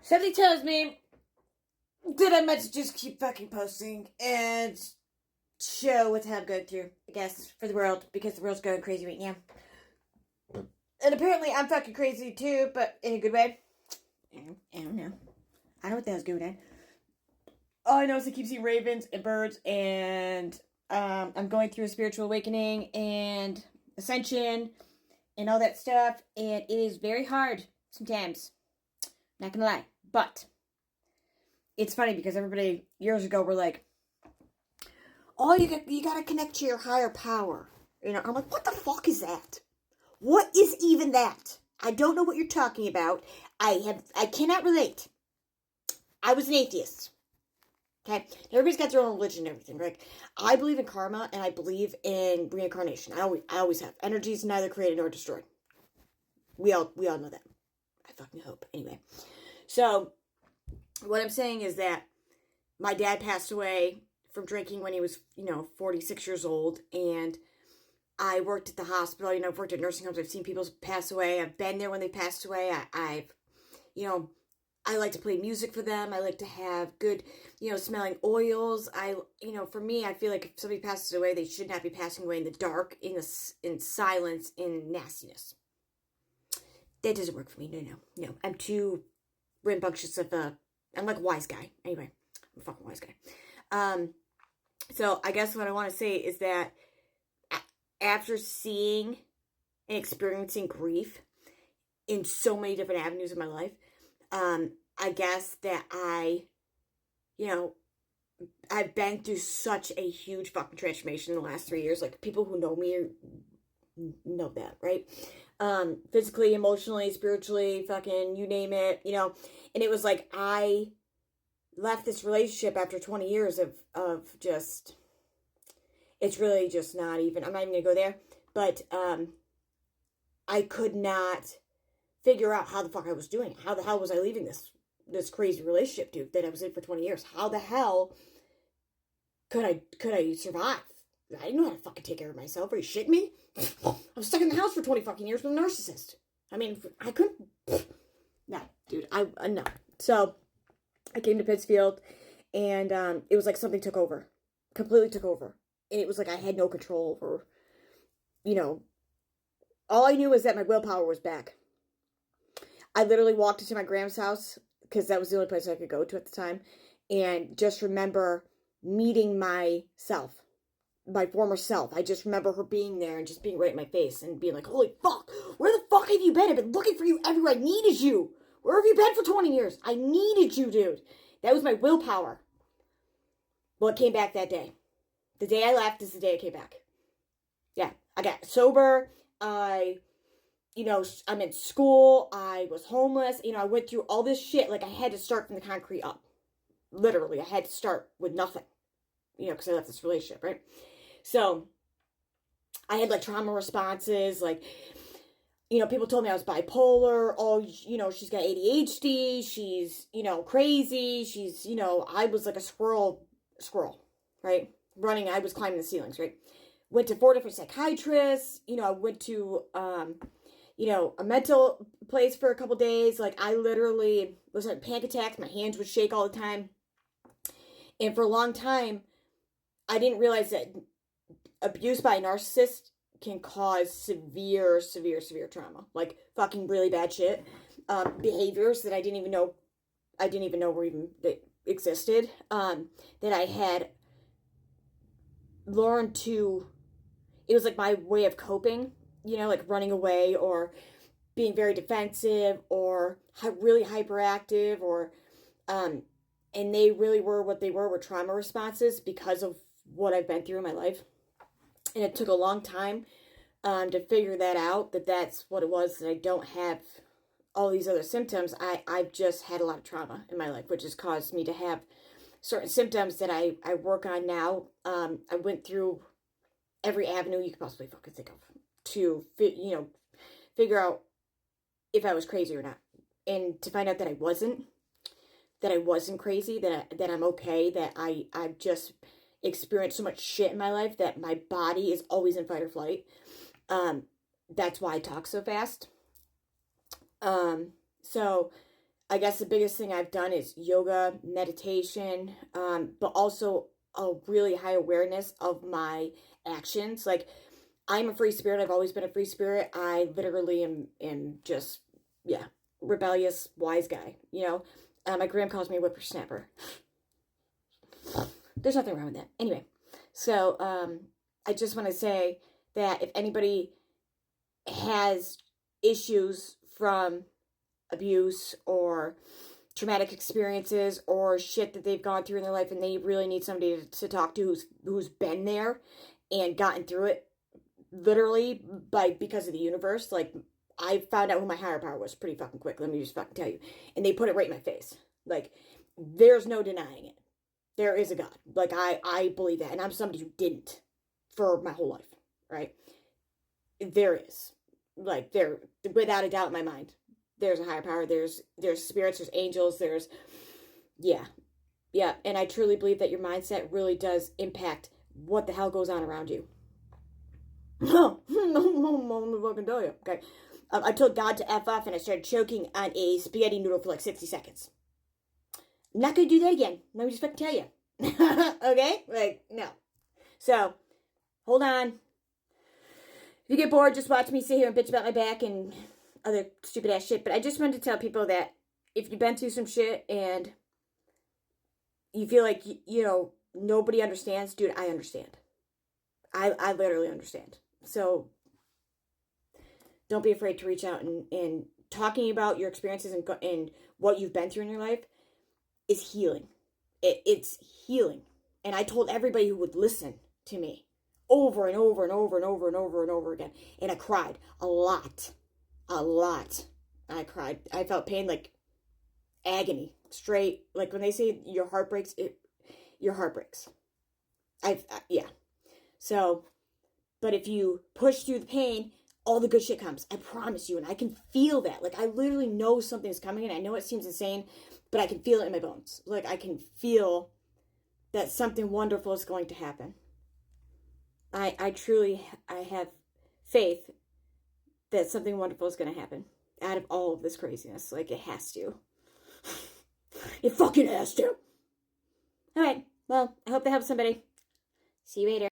Something tells me that I might just keep fucking posting and show what I'm going through, I guess, for the world, because the world's going crazy right now. And apparently I'm fucking crazy too, but in a good way. I don't know. I don't know what the hell's going on. All I know is I keep seeing ravens and birds, and I'm going through a spiritual awakening and ascension and all that stuff, and it is very hard sometimes. Not gonna lie. But it's funny because everybody years ago were like, "Oh, you gotta connect to your higher power." You know, I'm like, "What the fuck is that? What is even that? I don't know what you're talking about. I cannot relate. I was an atheist. Okay, everybody's got their own religion and everything, right? I believe in karma and I believe in reincarnation. I always have. Energy is neither created nor destroyed. We all know that. I fucking hope. Anyway, so what I'm saying is that my dad passed away from drinking when he was, 46 years old. And I worked at the hospital. I've worked at nursing homes. I've seen people pass away. I've been there when they passed away. I like to play music for them. I like to have good, smelling oils. For me, I feel like if somebody passes away, they should not be passing away in the dark, in silence, in nastiness. That doesn't work for me. No. I'm too rambunctious of I'm like a wise guy. Anyway, I'm a fucking wise guy. So I guess what I want to say is that after seeing and experiencing grief in so many different avenues of my life, I guess that I've been through such a huge fucking transformation in the last 3 years. Like, people who know me know that, right? Physically, emotionally, spiritually, fucking, you name it, and it was like, I left this relationship after 20 years of just, it's really just not even, I'm not even gonna go there, but, I could not figure out how the fuck I was doing. How the hell was I leaving this crazy relationship, dude, that I was in for 20 years? How the hell could I survive? I didn't know how to fucking take care of myself. Are you shitting me? I was stuck in the house for 20 fucking years with a narcissist. I mean, I couldn't. No, dude, no. So I came to Pittsfield, and it was like something took over. Completely took over. And it was like I had no control over, all I knew was that my willpower was back. I literally walked into my grandma's house, because that was the only place I could go to at the time, and just remember meeting myself, my former self. I just remember her being there and just being right in my face and being like, "Holy fuck, where the fuck have you been? I've been looking for you everywhere. I needed you. Where have you been for 20 years? I needed you, dude." That was my willpower. Well, it came back that day. The day I left is the day it came back. Yeah, I got sober. I'm in school. I was homeless. I went through all this shit. Like, I had to start from the concrete up. Literally, I had to start with nothing. Because I left this relationship, right? So, I had, like, trauma responses. Like, people told me I was bipolar. Oh, she's got ADHD. She's, crazy. She's, I was like a squirrel, right? Running, I was climbing the ceilings, right? Went to 4 different psychiatrists. I went to, a mental place for a couple days. Like, I literally was having panic attacks. My hands would shake all the time. And for a long time, I didn't realize that abuse by a narcissist can cause severe trauma. Like, fucking really bad shit. Behaviors that I didn't even know were even that existed. That I had learned to, it was like my way of coping, like running away or being very defensive or really hyperactive, or, and they really were what they were trauma responses because of what I've been through in my life. And it took a long time to figure that out, that that's what it was, that I don't have all these other symptoms. I've just had a lot of trauma in my life, which has caused me to have certain symptoms that I work on now. I went through every avenue you could possibly fucking think of to, figure out if I was crazy or not. And to find out that I wasn't crazy, that I'm okay, that I've just experienced so much shit in my life that my body is always in fight or flight. That's why I talk so fast. So I guess the biggest thing I've done is yoga, meditation, but also a really high awareness of my actions. Like, I'm a free spirit. I've always been a free spirit. I literally am just, yeah, rebellious, wise guy, you know? My gram calls me a whippersnapper. There's nothing wrong with that. Anyway, so I just want to say that if anybody has issues from abuse or traumatic experiences or shit that they've gone through in their life and they really need somebody to talk to who's been there and gotten through it literally because of the universe, like, I found out who my higher power was pretty fucking quick, let me just fucking tell you, and they put it right in my face. Like, there's no denying it. There is a God. Like, I believe that, and I'm somebody who didn't for my whole life, right? There is, like, there, without a doubt in my mind, there's a higher power. There's spirits, there's angels, there's, yeah, and I truly believe that your mindset really does impact what the hell goes on around you. No, I'm gonna fucking tell you. Okay, I told God to F off and I started choking on a spaghetti noodle for like 60 seconds. I'm not gonna do that again. Let me just fucking tell you. Okay? Like, no. So, hold on. If you get bored, just watch me sit here and bitch about my back and other stupid ass shit. But I just wanted to tell people that if you've been through some shit and you feel like, you know, nobody understands, dude, I understand. I literally understand. So, don't be afraid to reach out, and talking about your experiences and what you've been through in your life is healing. It's healing. And I told everybody who would listen to me over and over and over and over and over and over again. And I cried a lot. I cried. I felt pain, like agony, straight. Like when they say your heart breaks, your heart breaks. Yeah. So, but if you push through the pain, all the good shit comes. I promise you. And I can feel that. Like, I literally know something's coming, and I know it seems insane, but I can feel it in my bones. Like, I can feel that something wonderful is going to happen. I truly have faith that something wonderful is going to happen out of all of this craziness. Like, it has to. It fucking has to. All right. Well, I hope that helps somebody. See you later.